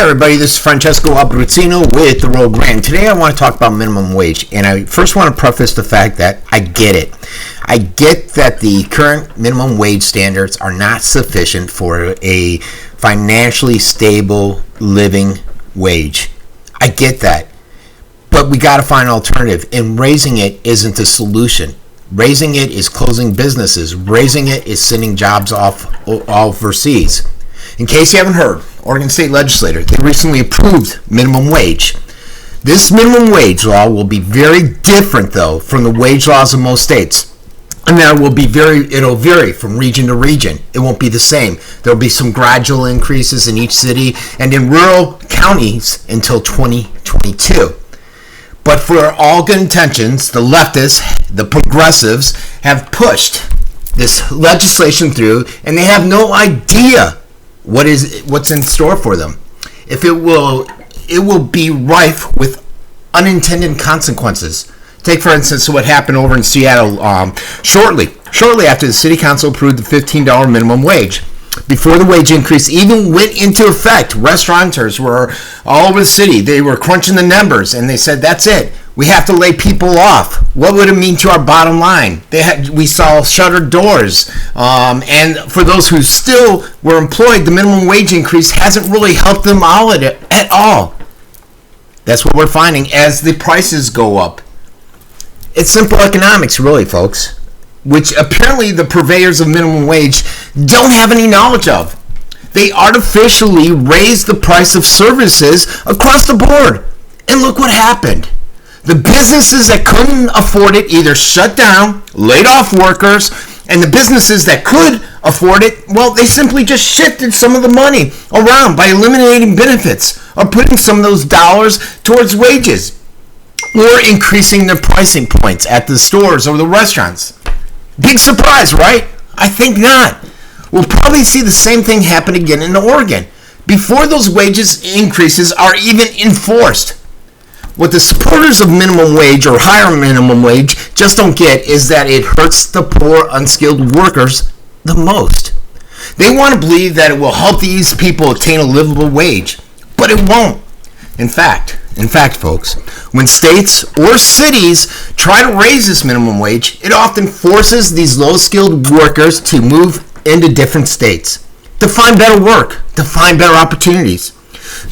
everybody, this is Francesco Abbruzzino with the Rant. Today I want to talk about minimum wage, and I first want to preface the fact that I get it. I get that the current minimum wage standards are not sufficient for a financially stable living wage. I get that. But we got to find an alternative, and raising it isn't the solution. Raising it is closing businesses. Raising it is sending jobs off overseas. In case you haven't heard, Oregon State Legislature, they recently approved minimum wage. This minimum wage law will be very different, though, from the wage laws of most states. And it'll vary from region to region. It won't be the same. There'll be some gradual increases in each city and in rural counties until 2022. But for all good intentions, the leftists, the progressives, have pushed this legislation through, and they have no idea what's in store for them. It will be rife with unintended consequences. Take, for instance, what happened over in Seattle shortly after the city council approved the $15 minimum wage. Before the wage increase even went into effect, restaurateurs were all over the city. They were crunching the numbers, and they said, that's it. We have to lay people off. What would it mean to our bottom line? We saw shuttered doors. And for those who still were employed, the minimum wage increase hasn't really helped them out at all. That's what we're finding as the prices go up. It's simple economics, really, folks, which apparently the purveyors of minimum wage don't have any knowledge of. They artificially raised the price of services across the board. And look what happened. The businesses that couldn't afford it either shut down, laid off workers, and the businesses that could afford it, well, they simply just shifted some of the money around by eliminating benefits or putting some of those dollars towards wages or increasing their pricing points at the stores or the restaurants. Big surprise, right? I think not. We'll probably see the same thing happen again in Oregon before those wages increases are even enforced. What the supporters of minimum wage or higher minimum wage just don't get is that it hurts the poor, unskilled workers the most. They want to believe that it will help these people attain a livable wage, but it won't. In fact, folks, when states or cities try to raise this minimum wage, it often forces these low-skilled workers to move into different states to find better work, to find better opportunities.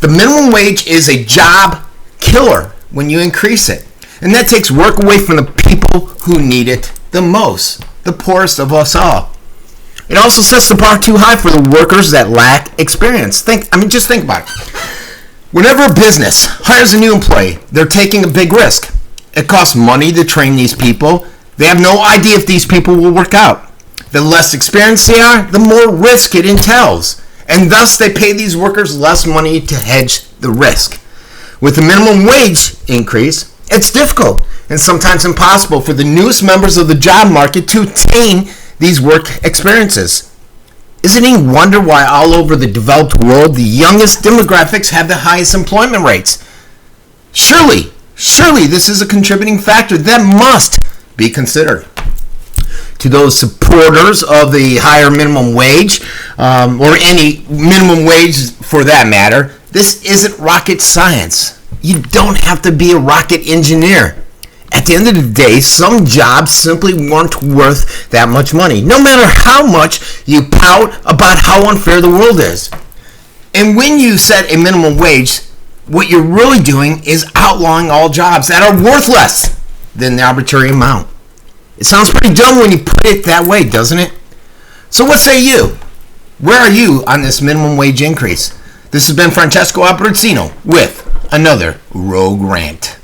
The minimum wage is a job killer when you increase it, and that takes work away from the people who need it the most, the poorest of us all. It also sets the bar too high for the workers that lack experience. Just think about it. Whenever a business hires a new employee, they're taking a big risk. It costs money to train these people. They have no idea if these people will work out. The less experienced they are, the more risk it entails. And thus they pay these workers less money to hedge the risk. With the minimum wage increase, it's difficult and sometimes impossible for the newest members of the job market to attain these work experiences. Isn't it any wonder why all over the developed world the youngest demographics have the highest employment rates? Surely this is a contributing factor that must be considered. To those supporters of the higher minimum wage, or any minimum wage for that matter, this isn't rocket science. You don't have to be a rocket engineer. At the end of the day, some jobs simply weren't worth that much money, no matter how much you pout about how unfair the world is. And when you set a minimum wage, what you're really doing is outlawing all jobs that are worth less than the arbitrary amount. It sounds pretty dumb when you put it that way, doesn't it? So what say you? Where are you on this minimum wage increase? This has been Francesco Abbruzzino with another Rogue Rant.